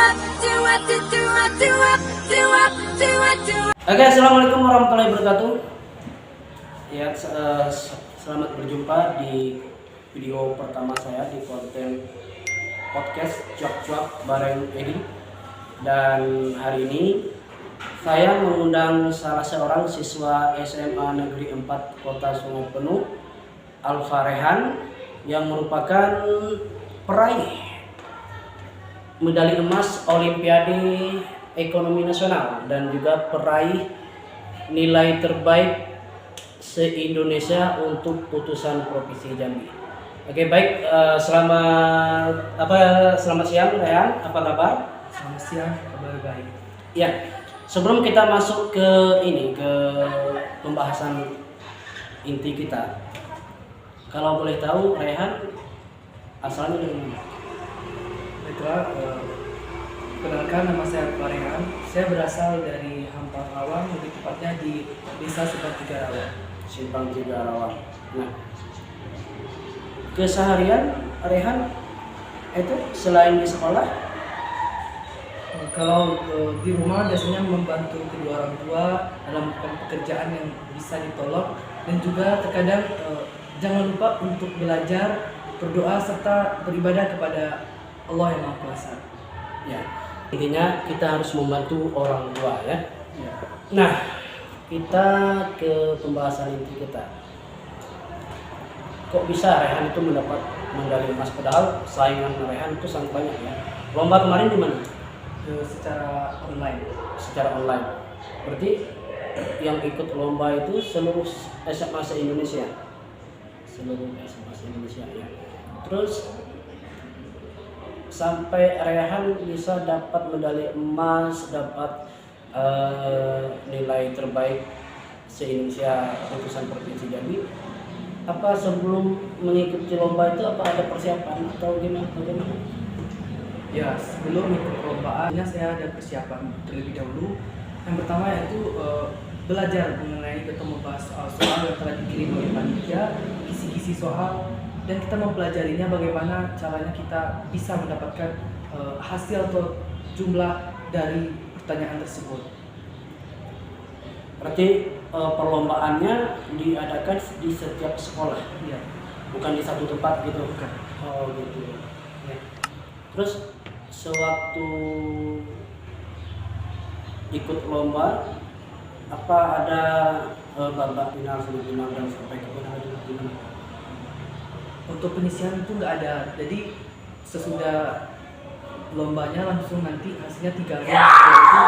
Oke, assalamualaikum warahmatullahi wabarakatuh. Ya, selamat berjumpa di video pertama saya di konten podcast Cuap-Cuap bareng Edi. Dan hari ini saya mengundang salah seorang siswa SMA Negeri 4 Kota Sungai Penuh, Alfa Rehan, yang merupakan peraih medali emas Olimpiade Ekonomi Nasional dan juga peraih nilai terbaik se-Indonesia untuk putusan Provinsi Jambi. Oke, baik, selamat siang Rehan, apa kabar? Selamat siang, kabar baik. Ya, sebelum kita masuk ke pembahasan inti kita, kalau boleh tahu Rehan asalnya dari mana? Baiklah, perkenalkan, nama saya Rehan. Saya berasal dari Hampang Rawang, lebih tepatnya di Desa Simpang Tiga Rawang. Simpang Tiga Rawang. Nah, keseharian Rehan itu selain di sekolah, Kalau di rumah biasanya membantu kedua orang tua dalam pekerjaan yang bisa ditolong, dan juga terkadang jangan lupa untuk belajar, berdoa serta beribadah kepada Allah yang Maha Kuasa. ya intinya kita harus membantu orang tua ya. Ya. Nah, kita ke pembahasan inti kita. Kok bisa Rehan itu mendapat medali emas, padahal saingan Rehan itu sangat banyak ya. Lomba kemarin di mana? Secara online. Secara online. Berarti yang ikut lomba itu seluruh SMA se-Indonesia. Seluruh SMA se-Indonesia ya. Terus sampai Rehan bisa dapat medali emas, dapat nilai terbaik se-Indonesia putusan Provinsi Jambi. Apa sebelum mengikuti lomba itu apa ada persiapan atau bagaimana? Ya, sebelum ikut perlombaannya saya ada persiapan terlebih dahulu. Yang pertama yaitu belajar mengenai ketemu bahas soal yang telah dikirim oleh panitia, kisi-kisi soal, dan kita mempelajarinya bagaimana caranya kita bisa mendapatkan hasil atau jumlah dari pertanyaan tersebut. Berarti perlombaannya diadakan di setiap sekolah, Ya, bukan di satu tempat gitu. bukan. Oh gitu. Ya. Terus sewaktu ikut lomba, apa ada babak final, semifinal dan sampai ke final itu gimana? Untuk penyisian itu nggak ada. Jadi sesudah lombanya langsung nanti hasilnya 3 hari setelah itu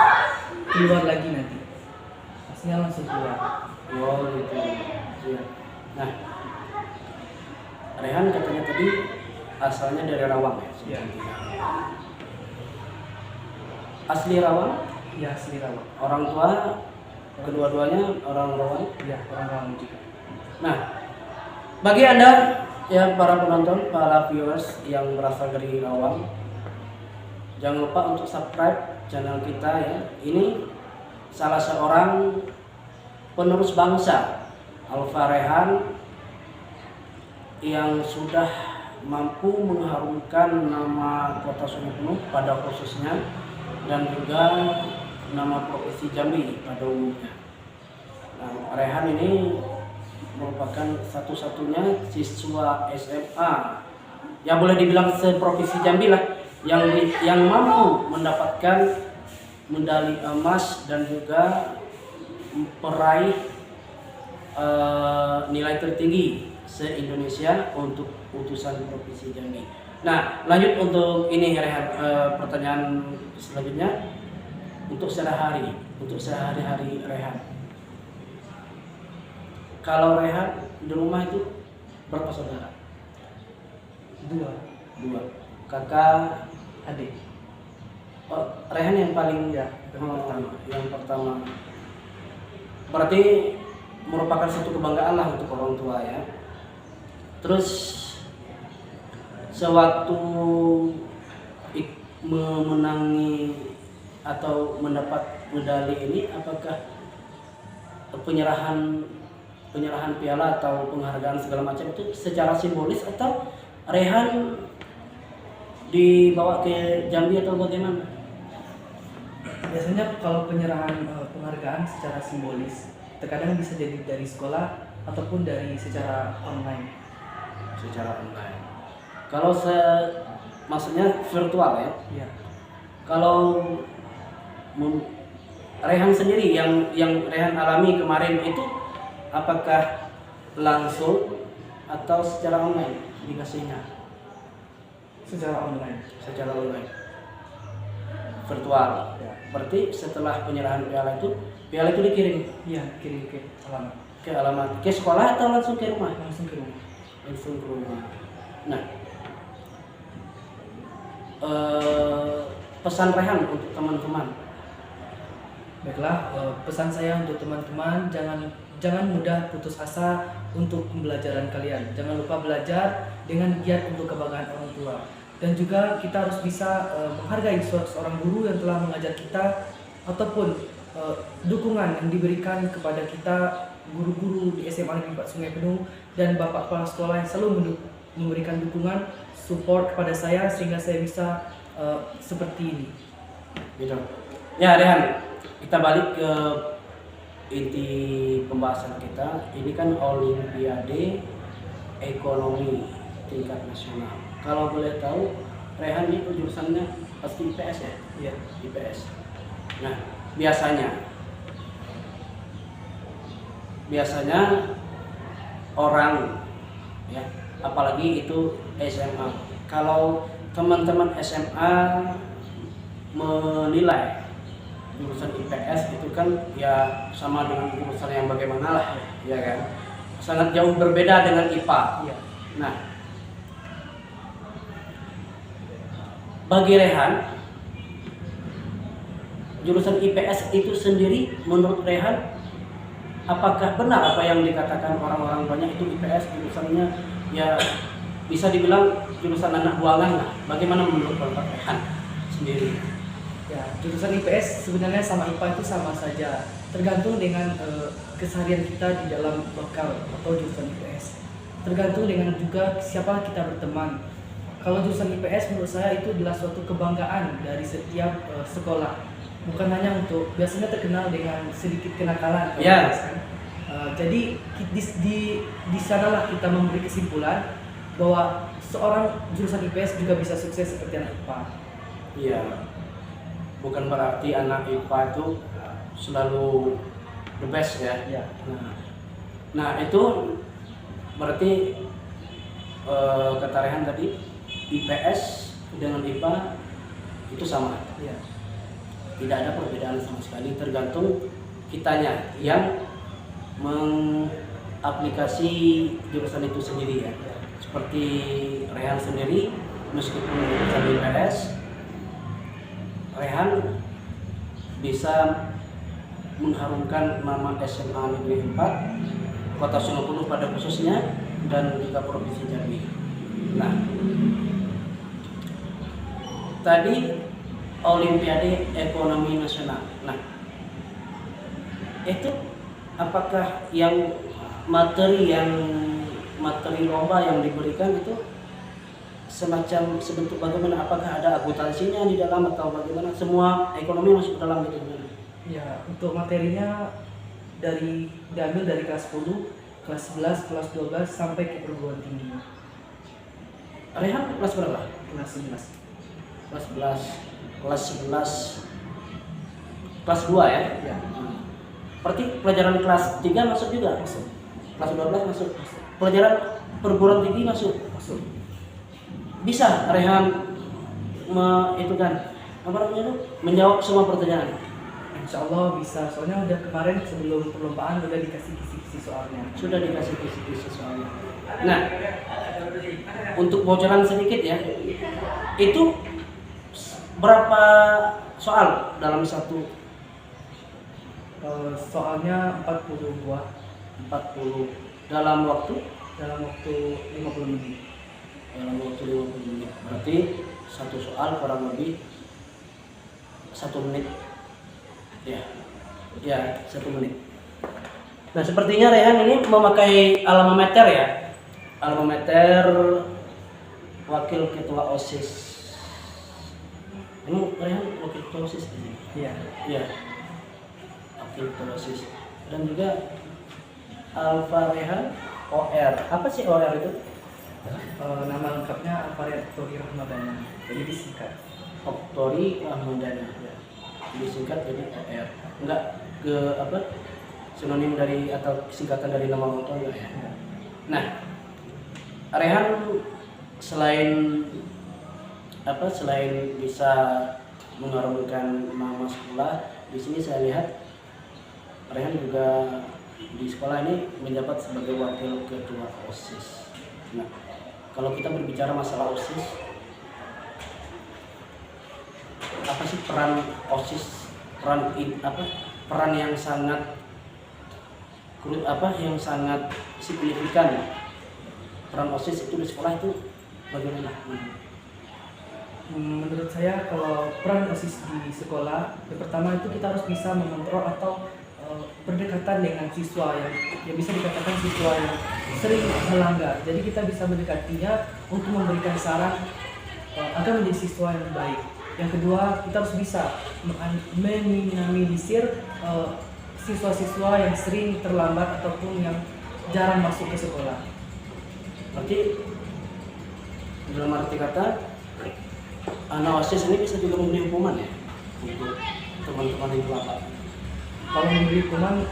keluar lagi nanti. Hasilnya langsung keluar. Oh gitu. Ya. Nah, Rehan katanya tadi asalnya dari Rawang ya? Ya. Asli Rawang? Ya, asli Rawang. Orang tua kedua-duanya orang Rawang? Ya, orang Rawang juga. Nah, bagi Anda ya para penonton, para viewers yang berasal dari Rawang, jangan lupa untuk subscribe channel kita ya. Ini salah seorang penerus bangsa, Alfa Rehan, yang sudah mampu mengharumkan nama Kota Sungai Penuh pada khususnya dan juga nama Provinsi Jambi pada umumnya. Nah, Rehan ini merupakan satu-satunya siswa SMA yang boleh dibilang se-Provinsi Jambi lah yang mampu mendapatkan medali emas dan juga peraih nilai tertinggi se-Indonesia untuk putusan Provinsi Jambi. Nah, lanjut untuk ini Rehan, pertanyaan selanjutnya untuk sehari-hari Rehan. Kalau Rehan di rumah itu berapa saudara? 2 Kakak, adik. oh, Rehan yang paling Ya, yang pertama. Berarti merupakan satu kebanggaan lah untuk orang tua ya. Terus sewaktu memenangi atau mendapat medali ini, apakah penyerahan piala atau penghargaan segala macam itu secara simbolis atau Rehan dibawa ke Jambi atau bagaimana? Biasanya kalau penyerahan penghargaan secara simbolis, terkadang bisa jadi dari sekolah ataupun dari secara online. Secara online. Kalau maksudnya virtual ya. Iya. Kalau Rehan sendiri yang Rehan alami kemarin itu apakah langsung atau secara online dikasihnya? Secara online. Secara online. Virtual. Ya. Berarti setelah penyerahan piala itu dikirim Iya, kirim ke alamat. ke alamat ke sekolah atau langsung ke rumah? Langsung ke rumah. Langsung ke rumah. Nah, pesan Rehan untuk teman-teman. Baiklah, pesan saya untuk teman-teman, jangan mudah putus asa untuk pembelajaran kalian. Jangan lupa belajar dengan giat untuk kebanggaan orang tua. Dan juga kita harus bisa menghargai seorang guru yang telah mengajar kita, ataupun dukungan yang diberikan kepada kita, guru-guru di SMA Negeri 4 Sungai Penuh dan bapak kepala sekolah yang selalu memberikan dukungan, support kepada saya sehingga saya bisa seperti ini. Gitu. Ya, Rehan, kita balik ke inti pembahasan kita. Ini kan Olimpiade Ekonomi tingkat nasional. Kalau boleh tahu, Rehan itu jurusannya pasti IPS ya? Iya. IPS. Nah, biasanya orang ya, apalagi itu SMA. Kalau teman-teman SMA menilai jurusan IPS itu kan ya sama dengan jurusan yang bagaimana lah, ya kan? Sangat jauh berbeda dengan IPA. Iya. Nah, bagi Rehan, jurusan IPS itu sendiri menurut Rehan, apakah benar apa yang dikatakan orang-orang banyak itu IPS jurusannya ya bisa dibilang jurusan anak buangan lah? Bagaimana menurut Bapak Rehan sendiri? Ya, jurusan IPS sebenarnya sama IPA itu sama saja, tergantung dengan keseharian kita di dalam lokal atau jurusan IPS. Tergantung dengan juga siapa kita berteman. Kalau jurusan IPS menurut saya itu adalah suatu kebanggaan dari setiap sekolah. Bukan hanya untuk, biasanya terkenal dengan sedikit kenakalan. Ya. Jadi di sanalah kita memberi kesimpulan bahwa seorang jurusan IPS juga bisa sukses seperti anak IPA. Iya. Bukan berarti anak IPA itu selalu the best ya. Ya. Nah itu berarti kata Rehan tadi IPS dengan IPA itu sama. Ya. Tidak ada perbedaan sama sekali, tergantung kitanya yang mengaplikasi jurusan itu sendiri ya. Seperti Rehan sendiri, meskipun jurusan IPS, Rehan bisa mengharumkan nama SMA Negeri 4 Kota Sungai Penuh pada khususnya dan juga Provinsi Jambi. Nah, tadi Olimpiade Ekonomi Nasional. Nah, itu apakah materi lomba yang diberikan itu semacam sebentuk bagaimana? Apakah ada akuntansinya di dalam atau bagaimana? Semua ekonomi masuk dalam itu? Ya, untuk materinya diambil dari kelas 10, kelas 11, kelas 12 sampai ke perguruan tinggi. Rehan kelas berapa? Kelas 11. Kelas 11. Kelas 11. Kelas 2 ya? Ya. Berarti pelajaran kelas 3 masuk juga? Masuk. Kelas 12 masuk. Pelajaran perguruan tinggi masuk? Masuk. Bisa Rehan menjawab semua pertanyaan? Insya Allah bisa, soalnya udah kemarin sebelum perlombaan udah dikasih kisi-kisi soalnya. Sudah dikasih kisi-kisi soalnya. Nah, untuk bocoran sedikit ya, itu berapa soal dalam satu? Soalnya 40 buah. 40 dalam waktu 50 menit. dalam waktu 50 menit. Berarti satu soal kurang lebih 1 menit. Ya 1 menit. Nah, sepertinya Rehan ini memakai alma mater ya. Alma mater Wakil Ketua OSIS Emang Rehan wakil ketua OSIS di sini? Iya. Iya, wakil ketua OSIS. Dan juga Alfa Rehan OR. Apa sih OR itu? Nama lengkapnya Alvaria Tori Rahmadana, jadi disingkat. Oktori Rahmadana. Ya. Disingkat jadi OR. Enggak ke apa? Sinonim dari atau singkatan dari nama orang tua enggak ya? Ya. Nah, Rehan selain selain bisa mengharumkan nama sekolah, di sini saya lihat Rehan juga di sekolah ini menjabat sebagai wakil ketua OSIS. Nah, kalau kita berbicara masalah OSIS, apa sih peran OSIS? Peran yang sangat yang sangat signifikan. Peran OSIS itu di sekolah itu bagaimana? Menurut saya kalau peran OSIS di sekolah, yang pertama itu kita harus bisa mengontrol atau berdekatan dengan siswa yang bisa dikatakan siswa yang sering melanggar. Jadi kita bisa mendekatinya untuk memberikan saran agar menjadi siswa yang baik. Yang kedua, kita harus bisa meminimalisir siswa-siswa yang sering terlambat ataupun yang jarang masuk ke sekolah. Berarti dalam arti kata anak OSIS ini bisa juga memberi hukuman ya untuk teman-teman yang terlambat. Kalau memberi hukuman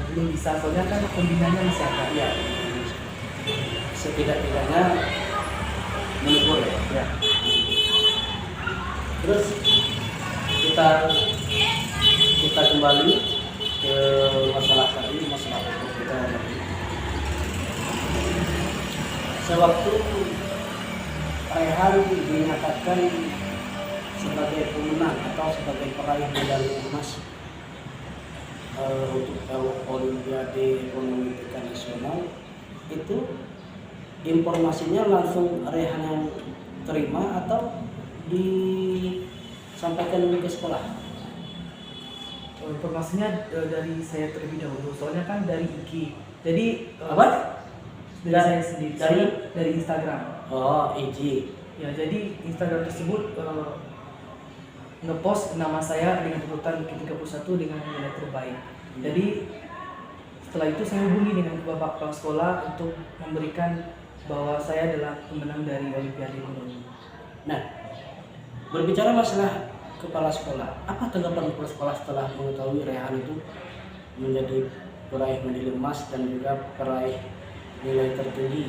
belum bisa, soalnya kan pembinanya masih ada. Ya, setidak-tidaknya menegur ya. Ya. Terus kita kembali ke masalah tadi, masalah pokok kita tadi. Sewaktu Rehan dinyatakan sebagai pemenang atau sebagai peraih medali emas untuk Olimpiade Ekonomi Tingkat Nasional, itu informasinya langsung Rehan yang terima atau disampaikan ke sekolah? Informasinya dari saya terlebih dahulu, soalnya kan dari IG. Jadi Apa? dari saya sendiri, dari Instagram. Oh, IG. Ya, jadi Instagram tersebut ngepost nama saya dengan urutan ke-31 dengan nilai terbaik. Jadi setelah itu saya hubungi dengan bapak kepala sekolah untuk memberikan bahwa saya adalah pemenang dari Olimpiade Ekonomi. Nah, berbicara masalah kepala sekolah, apa tanggapan kepala sekolah setelah mengetahui Rehan itu menjadi peraih medali emas dan juga peraih nilai tertinggi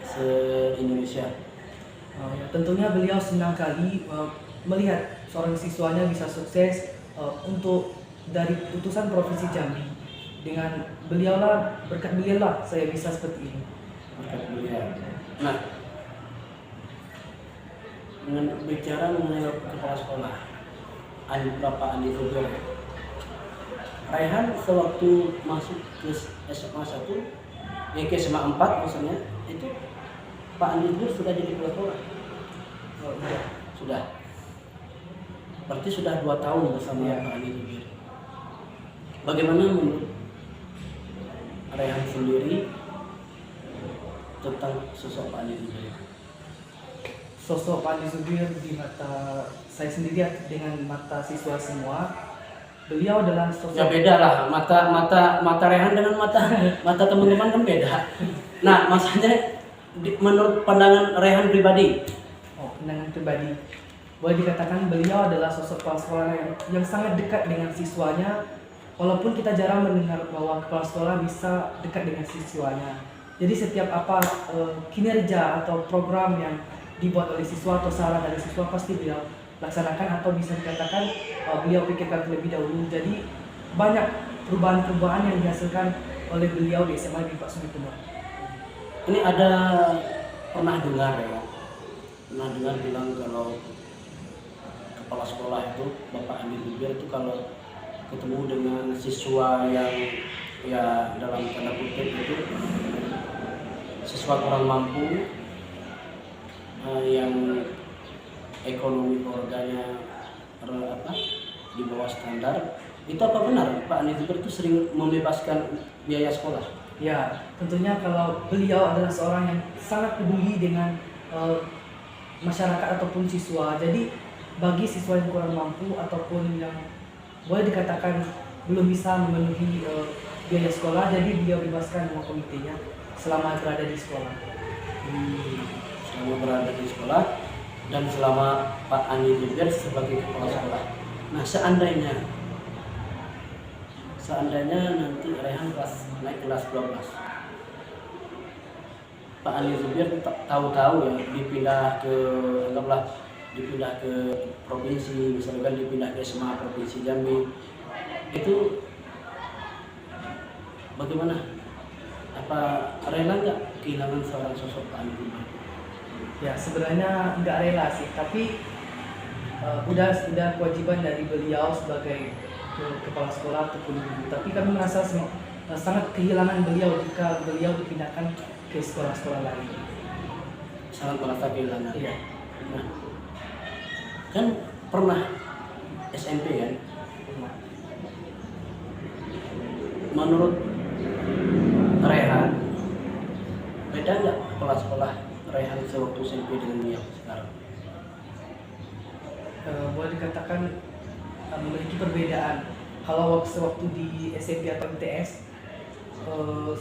se-Indonesia? Ya, tentunya beliau senang kali melihat seorang siswanya bisa sukses untuk dari utusan Provinsi Jambi. Dengan berkat beliaulah saya bisa seperti ini. Berkat beliau. Nah, bicara mengenai kepala sekolah, Bapak Andi Rubir, Rehan sewaktu masuk ke SMA 1, ke SMA 4 maksudnya, itu Pak Andi Rubir sudah jadi kepala sekolah? Oh, iya. Sudah. Berarti sudah 2 tahun bersama Ya. Pak Andi Rubir. Bagaimana menurut Rehan sendiri tentang sosok Pak Andi Rubir? Sosok Pak Andi Zubir di mata saya sendiri dengan mata siswa semua, beliau adalah sosok. Ya beda lah, mata Rehan dengan mata teman-teman kan beda. Nah, masanya menurut pandangan Rehan pribadi. Pandangan pribadi, boleh dikatakan beliau adalah sosok kepala sekolah yang sangat dekat dengan siswanya. Walaupun kita jarang mendengar bahwa kepala sekolah bisa dekat dengan siswanya. Jadi setiap kinerja atau program yang dibuat oleh siswa atau saran dari siswa pasti beliau laksanakan atau bisa dikatakan beliau pikirkan terlebih dahulu. Jadi banyak perubahan-perubahan yang dihasilkan oleh beliau di SMA Negeri 4 Sungai Timur. Ini ada pernah dengar bilang kalau kepala sekolah itu Bapak Andi Rubir itu kalau ketemu dengan siswa yang ya dalam tanda kutip itu siswa kurang mampu, yang ekonomi keluarganya di bawah standar, itu apa benar Pak Andi Rubir itu sering membebaskan biaya sekolah? Ya, tentunya kalau beliau adalah seorang yang sangat peduli dengan masyarakat ataupun siswa. Jadi bagi siswa yang kurang mampu ataupun yang boleh dikatakan belum bisa memenuhi biaya sekolah, jadi beliau bebaskan dengan komitenya selama berada di sekolah. Selama berada di sekolah dan selama Pak Andi Jubir sebagai kepala sekolah. Nah, seandainya nanti Rehan naik kelas 12, Pak Andi Jubir tahu-tahu ya anggaplah dipindah ke provinsi, misalkan dipindah ke SMA Provinsi Jambi, itu bagaimana? Apa rela nggak kehilangan seorang sosok Pak Andi Jubir? Ya sebenarnya nggak rela sih, tapi udah kewajiban dari beliau sebagai kepala sekolah ataupun guru. Tapi kami merasa sangat kehilangan beliau jika beliau dipindahkan ke sekolah-sekolah lain. Sangat merasa kehilangan. Iya. Nah, kan pernah SMP kan? Menurut Rehan, beda nggak kepala sekolah Rehan sewaktu SMP dengan yang sekarang? Boleh dikatakan memiliki perbedaan. Kalau waktu di SMP atau ITS,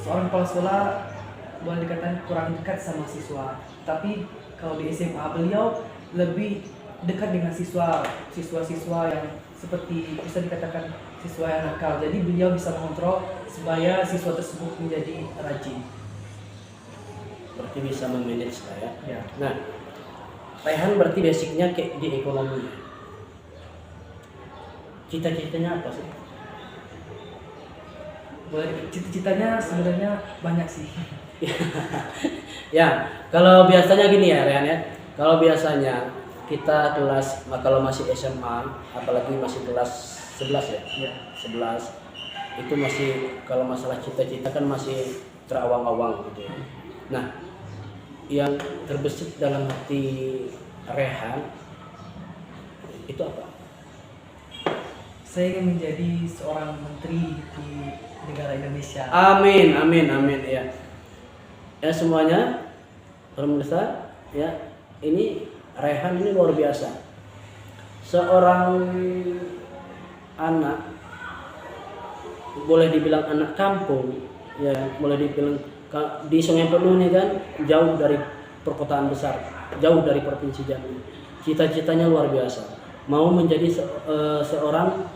seorang kepala sekolah boleh dikatakan kurang dekat sama siswa. Tapi kalau di SMA beliau lebih dekat dengan siswa-siswa yang seperti bisa dikatakan siswa yang nakal. Jadi beliau bisa mengontrol supaya siswa tersebut menjadi rajin. Berarti bisa memanage lah ya. Ya. Nah, Rehan berarti basicnya kayak di ekonomi. Cita-citanya apa sih? Cita-citanya sebenarnya banyak sih. Ya, kalau biasanya gini ya Rehan ya. Kalau biasanya kita kalau masih SMA, apalagi masih kelas 11 ya. Ya. 11 itu masih, kalau masalah cita-cita kan masih terawang-awang gitu ya. Nah, yang terbesit dalam hati Rehan itu apa? Saya ingin menjadi seorang menteri di negara Indonesia. Amin, amin, amin ya. Ya semuanya, pemirsa ya, ini Rehan ini luar biasa. Seorang anak, boleh dibilang anak kampung, ya boleh dibilang di Sungai Penuh ini kan jauh dari perkotaan besar, jauh dari provinsi Jambi. Cita-citanya luar biasa, mau menjadi seorang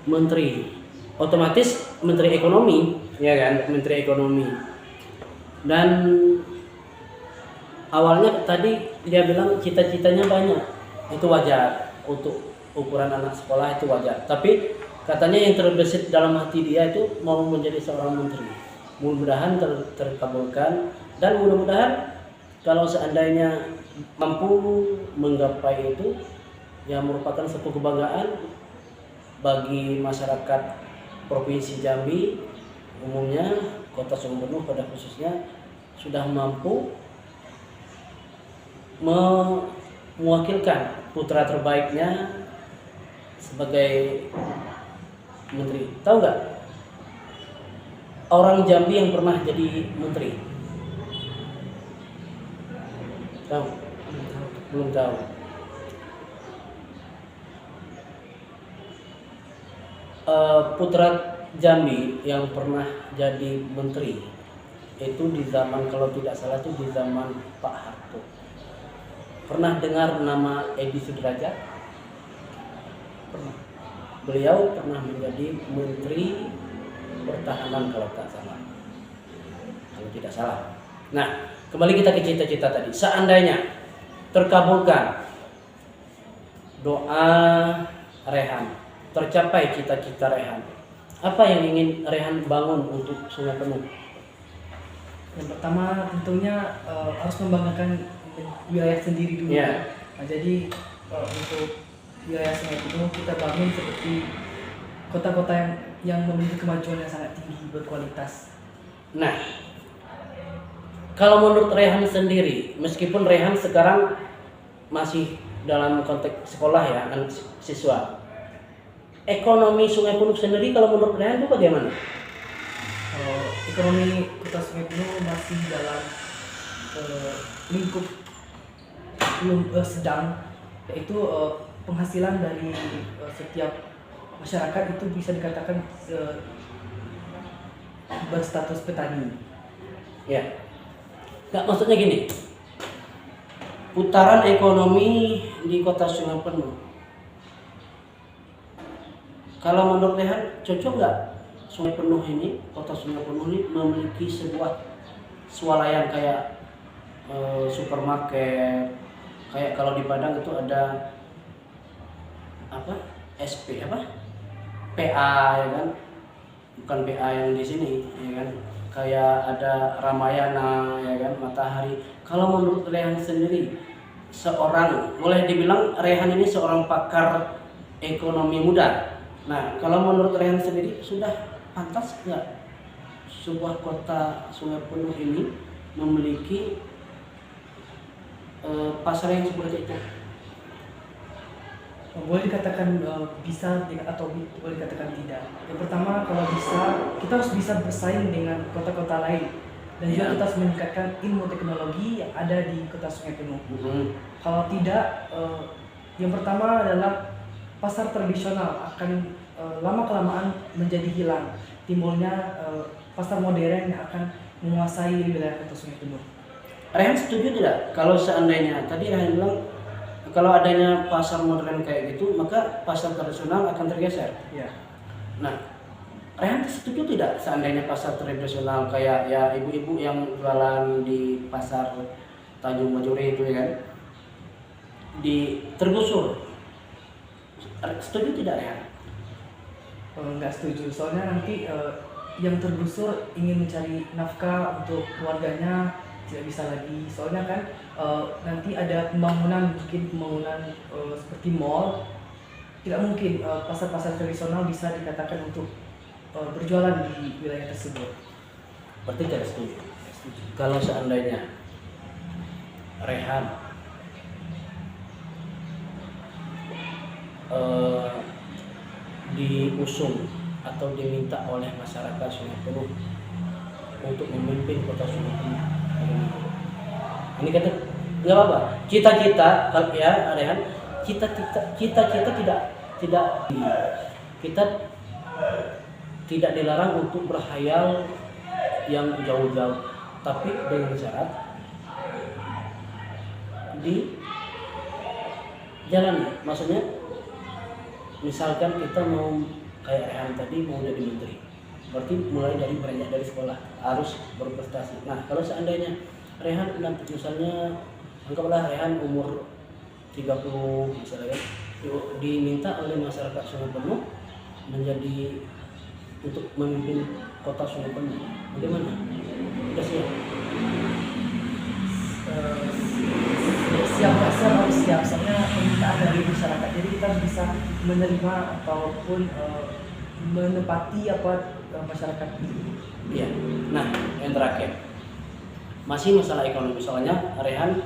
menteri, otomatis menteri ekonomi, ya kan, menteri ekonomi. Dan awalnya tadi dia bilang cita-citanya banyak, itu wajar untuk ukuran anak sekolah, itu wajar. Tapi katanya yang terbesit dalam hati dia itu mau menjadi seorang menteri. Mudah-mudahan terkabulkan, dan mudah-mudahan kalau seandainya mampu menggapai itu, ya merupakan satu kebanggaan bagi masyarakat Provinsi Jambi umumnya, Kota Sungai Penuh pada khususnya, sudah mampu mewakilkan putra terbaiknya sebagai menteri. Tahu nggak orang Jambi yang pernah jadi menteri? Tahu? Belum tahu. Putra Jambi yang pernah jadi menteri itu di zaman, kalau tidak salah itu di zaman Pak Harto. Pernah dengar nama Edi Sudrajat? Pernah. Beliau pernah menjadi Menteri Pertahanan kalau tak salah. Kalau tidak salah. Nah, kembali kita ke cita-cita tadi. Seandainya terkabulkan doa Rehan, tercapai cita-cita Rehan, apa yang ingin Rehan bangun untuk Sungai Penuh? Yang pertama tentunya harus membanggakan wilayah sendiri dulu. Yeah. Nah, jadi untuk wilayah Sungai Penuh kita bangun seperti kota-kota yang memiliki kemajuan yang sangat tinggi, berkualitas. Nah, kalau menurut Rehan sendiri, meskipun Rehan sekarang masih dalam konteks sekolah ya, anak siswa, ekonomi Sungai Penuh sendiri kalau menurut Rehan itu bagaimana? Ekonomi Kota Sungai Penuh masih dalam lingkup belum sedang, yaitu penghasilan dari setiap masyarakat itu bisa dikatakan berstatus petani. Ya, nggak, maksudnya gini, putaran ekonomi di kota Sungai Penuh. Kalau menurut Rehan, cocok nggak Sungai Penuh ini, kota Sungai Penuh ini memiliki sebuah swalayan kayak supermarket, kayak kalau di Padang itu ada apa, SP apa, PA ya kan, bukan PA yang di sini ya kan, kayak ada Ramayana ya kan, Matahari. Kalau menurut Rehan sendiri, seorang, boleh dibilang Rehan ini seorang pakar ekonomi muda. Nah, kalau menurut Rehan sendiri, sudah pantas nggak sebuah kota Sungai Penuh ini memiliki pasar yang seperti itu? Boleh dikatakan bisa atau boleh dikatakan tidak. Yang pertama, kalau bisa, kita harus bisa bersaing dengan kota-kota lain, dan juga kita harus meningkatkan ilmu teknologi yang ada di kota Sungai Penuh. Kalau tidak, yang pertama adalah pasar tradisional akan lama-kelamaan menjadi hilang. Timbulnya pasar modern yang akan menguasai wilayah kota Sungai Penuh. Rehan setuju tidak kalau seandainya tadi Rehan bilang kalau adanya pasar modern kayak gitu, maka pasar tradisional akan tergeser? Ya. Nah, Rehan setuju tidak seandainya pasar tradisional kayak ya ibu-ibu yang jualan di pasar Tanjung Majuri itu ya kan, tergusur? Setuju tidak Rehan? Nggak setuju, soalnya nanti yang tergusur ingin mencari nafkah untuk keluarganya tidak bisa lagi, soalnya kan nanti ada pembangunan, mungkin pembangunan seperti mall. Tidak mungkin pasar-pasar tradisional bisa dikatakan untuk berjualan di wilayah tersebut. Berarti tidak setuju. Kalau seandainya Rehan diusung atau diminta oleh masyarakat Sungai Penuh untuk memimpin kota Sungai Penuh, ini kata nggak apa-apa, cita-cita ya Rehan, cita-cita kita tidak dilarang untuk berhayal yang jauh-jauh, tapi dengan syarat di jalan. Maksudnya misalkan kita mau kayak Rehan tadi mau jadi menteri, berarti mulai dari beranjak dari sekolah harus berprestasi. Nah, kalau seandainya Rehan nanti misalnya anggaplah Rehan umur 30 misalnya kan, diminta oleh masyarakat Sungai Penuh menjadi untuk memimpin kota Sungai Penuh, bagaimana? Sudah siap? Siap harus siap, soalnya permintaan dari masyarakat, jadi kita harus bisa menerima ataupun menepati apa masyarakat itu. Iya. Nah, yang terakhir masih masalah ekonomi, soalnya Rehan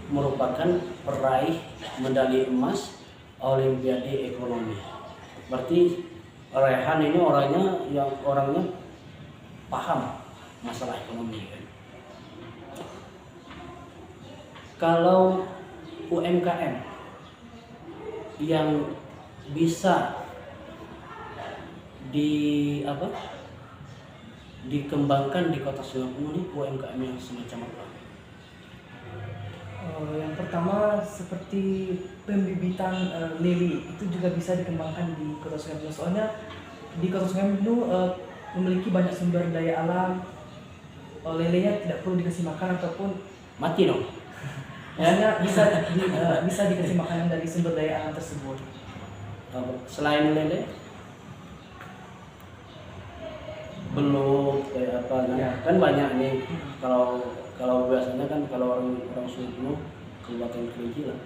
merupakan peraih medali emas Olimpiade Ekonomi. Berarti Rehan ini orangnya paham masalah ekonomi kan. Kalau UMKM yang bisa dikembangkan di kota Sungai Penuh ini, UMKM yang semacam apa? Yang pertama seperti pembibitan lele, itu juga bisa dikembangkan di kota Sungai Penuh, soalnya di kota Sungai Penuh memiliki banyak sumber daya alam. Lelenya tidak perlu dikasih makan ataupun Mati dong. hanya bisa dikasih makanan dari sumber daya alam tersebut. Selain lele, belut kayak apa kan? Ya. Kan banyak nih. Kalau biasanya kan kalau orang Sungai Penuh Kabupaten Kerinci lah,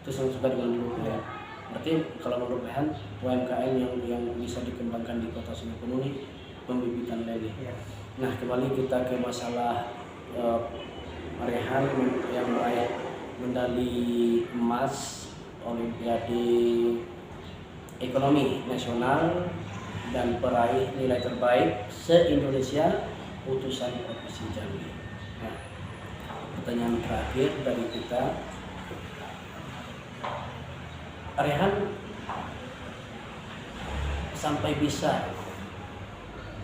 itu sangat suka dengan belut ya. Berarti kalau menurut Rehan, UMKM yang bisa dikembangkan di kota Sungai Penuh ini pembibitan lele. Ya. Nah, kembali kita ke masalah Rehan yang meraih medali emas Olimpiade Ekonomi Nasional dan peraih nilai terbaik se-Indonesia utusan Provinsi Jambi. Nah, pertanyaan terakhir dari kita, Rehan sampai bisa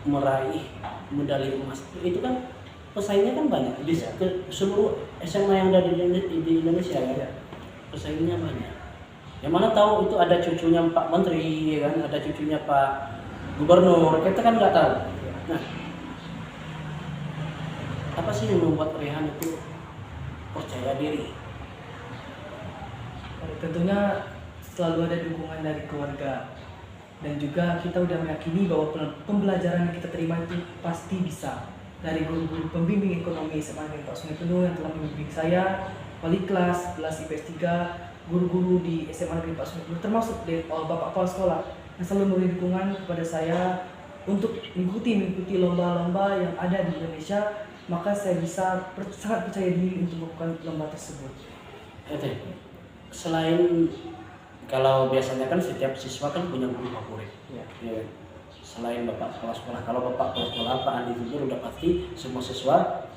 meraih medali emas itu kan pesaingnya kan banyak di ke seluruh SMA yang ada di Indonesia ya. Pesaingnya banyak. Yang mana tahu itu ada cucunya Pak Menteri, ya kan, ada cucunya Pak Gubernur, kita kan nggak tahu. Nah, apa sih yang membuat Rehan itu percaya diri? Tentunya selalu ada dukungan dari keluarga, dan juga kita udah meyakini bahwa pembelajaran yang kita terima itu pasti bisa. Dari guru-guru pembimbing ekonomi SMA Negeri Pak Sungai Penuh yang telah membimbing saya, wali kelas 11 IPS 3, guru-guru di SMA Negeri Pak Sungai Penuh, termasuk bapak kepala sekolah yang selalu memberi dukungan kepada saya untuk mengikuti lomba-lomba yang ada di Indonesia, maka saya bisa sangat percaya diri untuk melakukan lomba tersebut. Oke. Selain kalau biasanya kan setiap siswa kan punya guru favorit. Ya. Ya. Selain bapak kepala sekolah, kalau bapak kepala sekolah Pak Andi Zubir udah pasti semua siswa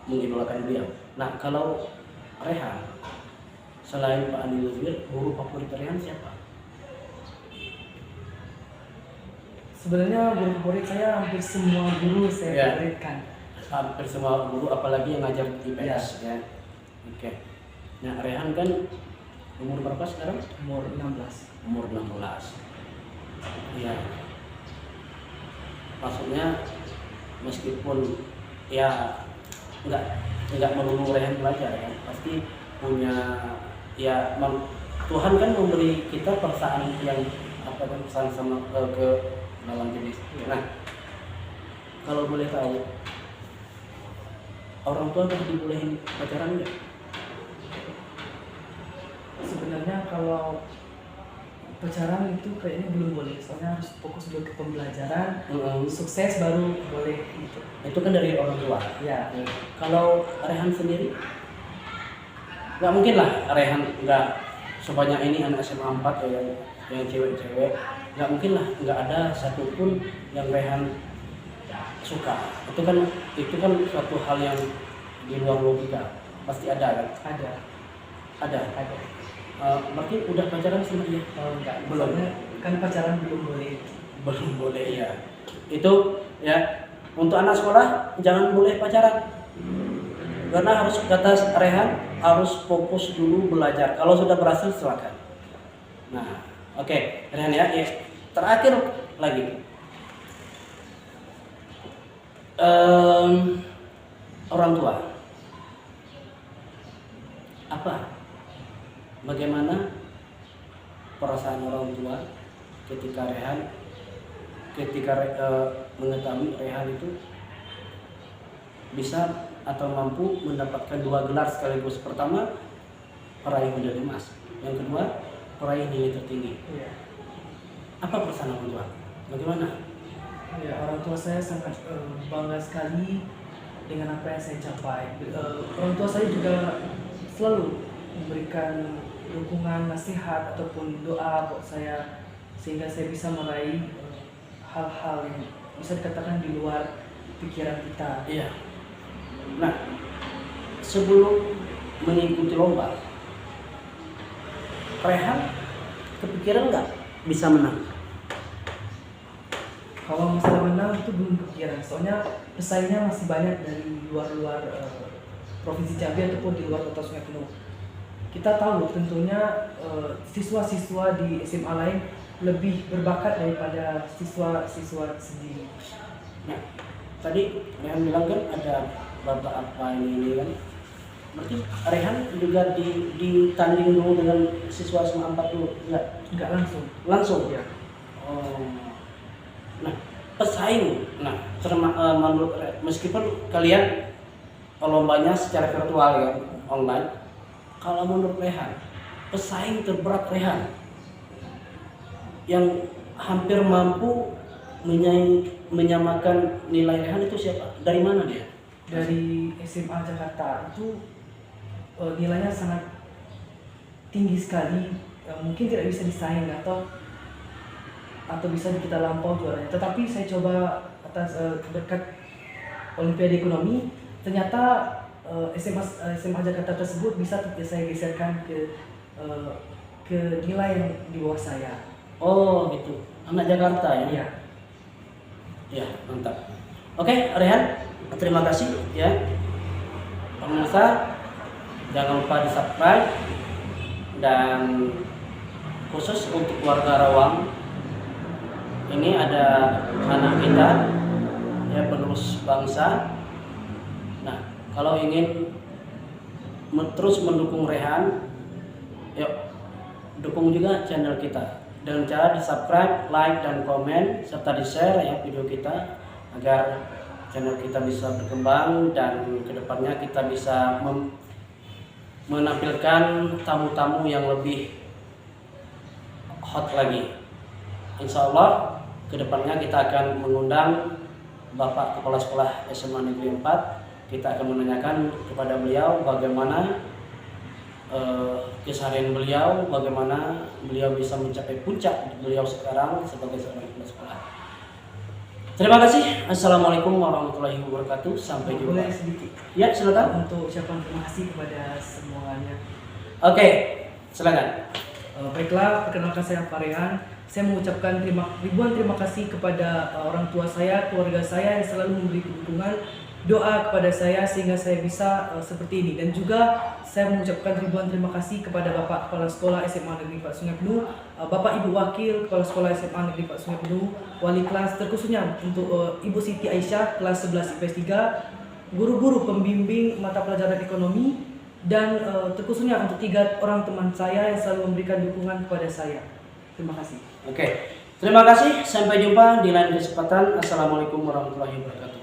mengidolakan beliau. Nah, kalau Rehan, selain Pak Andi Zubir, guru favorit Rehan siapa? Sebenarnya guru favorit saya hampir semua guru saya Ya. favoritkan. Hampir semua guru, apalagi yang ngajar IPS ya. Oke. Nah, Rehan kan umur berapa sekarang? Umur 16. Umur 16. Iya. Maksudnya meskipun ya nggak melulu Rehan belajar ya, pasti punya ya Tuhan kan memberi kita perasaan yang apa kan, pesan sama ke dalam diri. Nah, kalau boleh tahu, orang tua tuh dibolehin pacaran nggak? Sebenarnya kalau pacaran itu kayaknya belum boleh, soalnya harus fokus dulu ke pembelajaran, sukses baru boleh gitu. Itu kan dari orang tua. Ya. Kalau Rehan sendiri, nggak mungkin lah Rehan nggak sebanyak ini anak SMA 4 ya, yang cewek-cewek, nggak mungkin lah nggak ada satupun yang Rehan suka. Itu kan suatu hal yang di luar logika, pasti ada kan? Ada. Berarti udah pacaran sama dia? Oh, enggak, Belum. kan pacaran belum boleh. Belum boleh ya. Itu ya, untuk anak sekolah jangan boleh pacaran. Karena harus, kata Rehan, harus fokus dulu belajar. Kalau sudah berhasil silakan. Nah, oke, Rehan ya. Terakhir lagi. Orang tua. Bagaimana perasaan orang tua ketika mengetahui Rehan itu bisa atau mampu mendapatkan 2 gelar sekaligus. Pertama, peraih medali emas. Yang kedua, peraih nilai tertinggi. Iya. Apa perasaan orang tua? Bagaimana? Ya, orang tua saya sangat bangga sekali dengan apa yang saya capai. Orang tua saya juga selalu memberikan dukungan, nasihat ataupun doa buat saya, sehingga saya bisa meraih hal-hal yang bisa dikatakan di luar pikiran kita. Iya. Nah, sebelum mengikuti lomba, Rehan kepikiran nggak bisa menang? Kalau masalah menang itu belum kepikiran, soalnya pesaingnya masih banyak dari luar-luar provinsi Jambi ataupun di luar kota Sungai Penuh. Kita tahu tentunya siswa-siswa di SMA lain lebih berbakat daripada siswa-siswa sendiri. Nah, tadi Rehan bilang kan ada beberapa ini kan. Berarti Rehan juga ditanding dulu dengan siswa SMA 4 dulu? Enggak langsung. Langsung? Ya. Oh. Nah, pesaing. Nah, menurut meskipun kalian lombanya secara virtual ya, online. Kalau menurut Rehan, pesaing terberat Rehan yang hampir mampu menyamakan nilai Rehan itu siapa? Dari mana dia? Dari SMA Jakarta itu nilainya sangat tinggi sekali, mungkin tidak bisa disaing atau bisa kita lampau juaranya. Tetapi saya coba atas berkat Olimpiade Ekonomi, ternyata SMA Jakarta tersebut bisa saya geserkan ke ke nilai yang di bawah saya. Oh gitu, anak Jakarta ya? Iya. Ya, mantap. Oke, Rehan, terima kasih ya. Pemirsa, jangan lupa di subscribe, dan khusus untuk warga Rawang, ini ada anak kita ya, penerus bangsa. Nah, kalau ingin terus mendukung Rehan, yuk dukung juga channel kita dengan cara di subscribe, like, dan komen, serta di share ya video kita, agar channel kita bisa berkembang dan kedepannya kita bisa menampilkan tamu-tamu yang lebih hot lagi. Insya Allah kedepannya kita akan mengundang Bapak Kepala Sekolah SMA Negeri 4. Kita akan menanyakan kepada beliau bagaimana keseharian beliau, bagaimana beliau bisa mencapai puncak beliau sekarang sebagai seorang kepala sekolah. Terima kasih. Assalamualaikum warahmatullahi wabarakatuh. Sampai jumpa. Boleh sedikit Ya, silakan. untuk ucapan terima kasih kepada semuanya. Oke, silakan. Baiklah, perkenalkan saya Farehan. Saya mengucapkan ribuan terima kasih kepada orang tua saya, keluarga saya yang selalu memberi dukungan, doa kepada saya sehingga saya bisa seperti ini. Dan juga saya mengucapkan ribuan terima kasih kepada Bapak Kepala Sekolah SMA Negeri 4 Sungai Penuh, Bapak Ibu Wakil Kepala Sekolah SMA Negeri 4 Sungai Penuh, wali kelas, terkhususnya untuk Ibu Siti Aisyah kelas 11 IPS 3, guru-guru pembimbing mata pelajaran ekonomi, dan terkhususnya untuk 3 orang teman saya yang selalu memberikan dukungan kepada saya. Terima kasih. Oke, terima kasih. Sampai jumpa di lain kesempatan. Assalamualaikum warahmatullahi wabarakatuh.